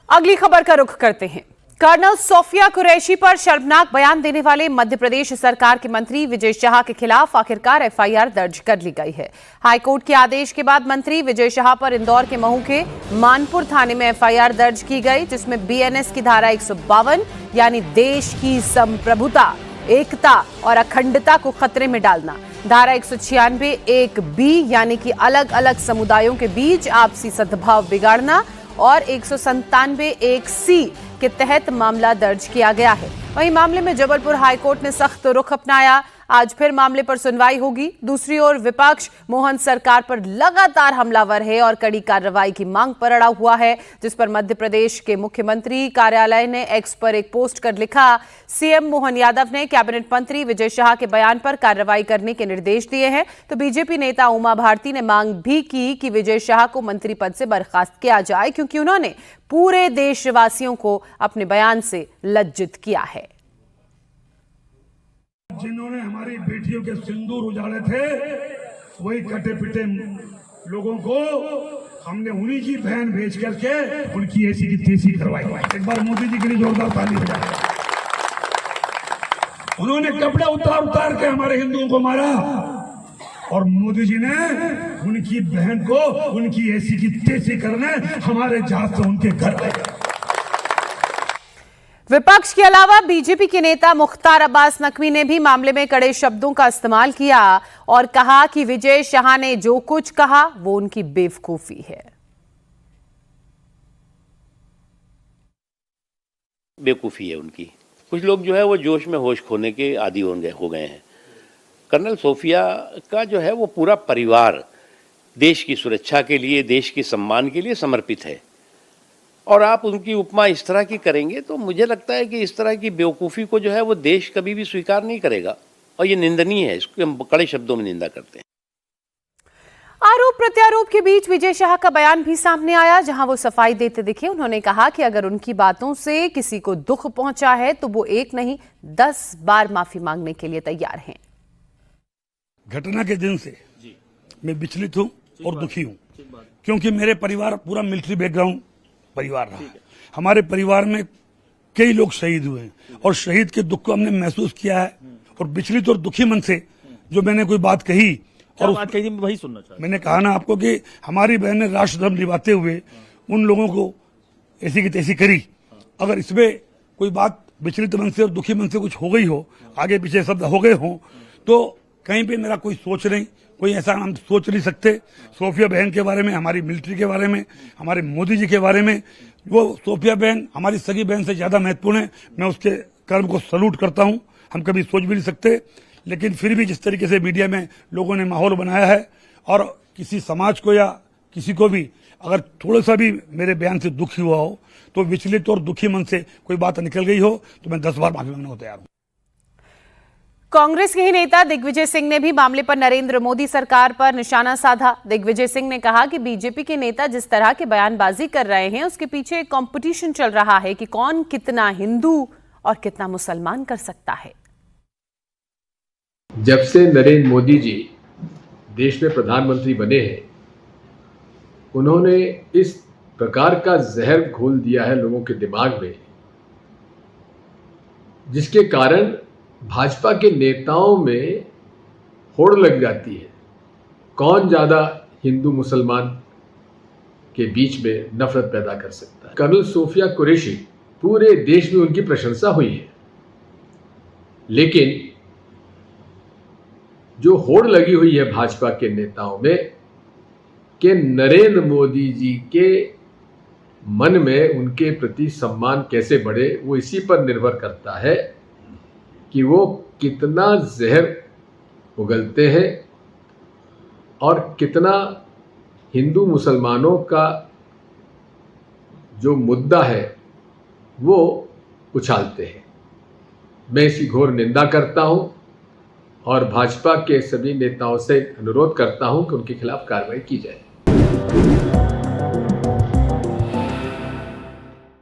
अगली खबर का रुख करते हैं। कर्नल सोफिया कुरैशी पर शर्मनाक बयान देने वाले मध्य प्रदेश सरकार के मंत्री विजय शाह के खिलाफ आखिरकार एफआईआर दर्ज कर ली गई है। हाईकोर्ट के आदेश के बाद मंत्री विजय शाह पर इंदौर के महू के मानपुर थाने में एफआईआर दर्ज की गई, जिसमें बीएनएस की धारा 152 यानी देश की संप्रभुता, एकता और अखंडता को खतरे में डालना, धारा 196 एक बी यानी कि अलग अलग समुदायों के बीच आपसी सद्भाव बिगाड़ना और 197 एक सी के तहत मामला दर्ज किया गया है। वहीं मामले में जबलपुर हाईकोर्ट ने सख्त रुख अपनाया। आज फिर मामले पर सुनवाई होगी। दूसरी ओर विपक्ष मोहन सरकार पर लगातार हमलावर है और कड़ी कार्रवाई की मांग पर अड़ा हुआ है, जिस पर मध्य प्रदेश के मुख्यमंत्री कार्यालय ने एक्स पर एक पोस्ट कर लिखा, सीएम मोहन यादव ने कैबिनेट मंत्री विजय शाह के बयान पर कार्रवाई करने के निर्देश दिए हैं। तो बीजेपी नेता उमा भारती ने मांग भी की कि विजय शाह को मंत्री पद से बर्खास्त किया जाए, क्योंकि उन्होंने पूरे देशवासियों को अपने बयान से लज्जित किया है। जिन्होंने हमारी बेटियों के सिंदूर उजाड़े थे, वही कटे पिटे लोगों को हमने उन्हीं की बहन भेज करके उनकी ऐसी की तेजी करवाई। एक बार मोदी जी के लिए जोरदार ताली बजाएं। उन्होंने कपड़े उतार उतार के हमारे हिंदुओं को मारा और मोदी जी ने उनकी बहन को उनकी ऐसी की तेजी करने हमारे जहाज से उनके घर आए। विपक्ष के अलावा बीजेपी के नेता मुख्तार अब्बास नकवी ने भी मामले में कड़े शब्दों का इस्तेमाल किया और कहा कि विजय शाह ने जो कुछ कहा वो उनकी बेवकूफी है। बेवकूफी है उनकी। कुछ लोग जो है वो जोश में होश खोने के आदी हो गए हैं। कर्नल सोफिया का जो है वो पूरा परिवार देश की सुरक्षा के लिए, देश के सम्मान के लिए समर्पित है, और आप उनकी उपमा इस तरह की करेंगे तो मुझे लगता है कि इस तरह की बेवकूफ़ी को जो है वो देश कभी भी स्वीकार नहीं करेगा, और ये निंदनीय है। इसको हम कड़े शब्दों में निंदा करते हैं। आरोप प्रत्यारोप के बीच विजय शाह का बयान भी सामने आया, जहां वो सफाई देते दिखे। उन्होंने कहा कि अगर उनकी बातों से किसी को दुख पहुंचा है तो वो एक नहीं 10 बार माफी मांगने के लिए तैयार हैं। घटना के दिन से मैं विचलित हूं और दुखी हूं, क्योंकि मेरे परिवार पूरा मिलिट्री बैकग्राउंड परिवार रहा। हमारे परिवार में कई लोग शहीद हुए हैं और शहीद के दुख को हमने महसूस किया है, और विचलित और दुखी मन से जो मैंने कोई बात कही और बात कही वही सुनना चाहिए। मैंने कहा ना आपको कि हमारी बहन ने राष्ट्र धर्म निभाते हुए उन लोगों को ऐसी की तैसी करी। अगर इसमें कोई बात विचलित मन से और दुखी मन से कुछ हो गई हो, आगे पीछे शब्द हो गए हों, तो कहीं पे मेरा कोई सोच नहीं, कोई ऐसा हम सोच नहीं सकते। सोफिया बहन के बारे में, हमारी मिलिट्री के बारे में, हमारे मोदी जी के बारे में, वो सोफिया बहन हमारी सगी बहन से ज्यादा महत्वपूर्ण है। मैं उसके कर्म को सलूट करता हूं। हम कभी सोच भी नहीं सकते, लेकिन फिर भी जिस तरीके से मीडिया में लोगों ने माहौल बनाया है, और किसी समाज को या किसी को भी अगर थोड़ा सा भी मेरे बयान से दुखी हुआ हो, तो विचलित और दुखी मन से कोई बात निकल गई हो, तो मैं 10 बार माफी मांगने को तैयार हूं। कांग्रेस के ही नेता दिग्विजय सिंह ने भी मामले पर नरेंद्र मोदी सरकार पर निशाना साधा। दिग्विजय सिंह ने कहा कि बीजेपी के नेता जिस तरह की बयानबाजी कर रहे हैं, उसके पीछे एक कंपटीशन चल रहा है कि कौन कितना हिंदू और कितना मुसलमान कर सकता है। जब से नरेंद्र मोदी जी देश में प्रधानमंत्री बने हैं, उन्होंने इस प्रकार का जहर घोल दिया है लोगों के दिमाग में, जिसके कारण भाजपा के नेताओं में होड़ लग जाती है। कौन ज्यादा हिंदू मुसलमान के बीच में नफरत पैदा कर सकता है। कर्नल सोफिया कुरैशी, पूरे देश में उनकी प्रशंसा हुई है, लेकिन जो होड़ लगी हुई है भाजपा के नेताओं में कि नरेंद्र मोदी जी के मन में उनके प्रति सम्मान कैसे बढ़े, वो इसी पर निर्भर करता है कि वो कितना जहर उगलते हैं और कितना हिंदू मुसलमानों का जो मुद्दा है वो उछालते हैं। मैं इसकी घोर निंदा करता हूं और भाजपा के सभी नेताओं से अनुरोध करता हूं कि उनके खिलाफ कार्रवाई की जाए।